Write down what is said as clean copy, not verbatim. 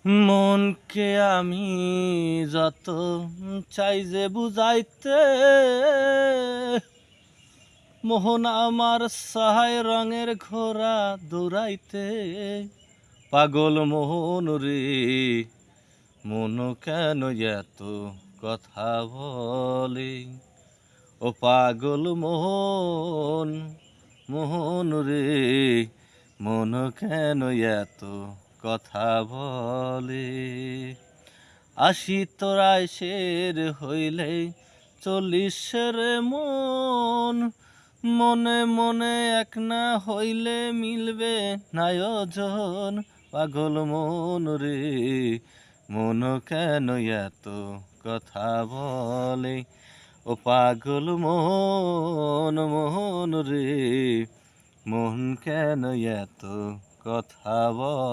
মনকে আমি যত চাই যে বুঝাইতে, মোহন আমার সহায় রঙের ঘোড়া দৌড়াইতে। পাগল মোহন রে, মন কেন এত কথা বলে? ও পাগল মোহন, মোহন রে, মন কেন এত কথা বলে? আশি তোরায় শের হইলে 40 মন, মনে মনে এক না হইলে মিলবে নায়োজন। পাগল মন রে, মন কেন এত কথা বলে? ও পাগল মোহন, মোহন রে, মন কেন এত কথা বলে?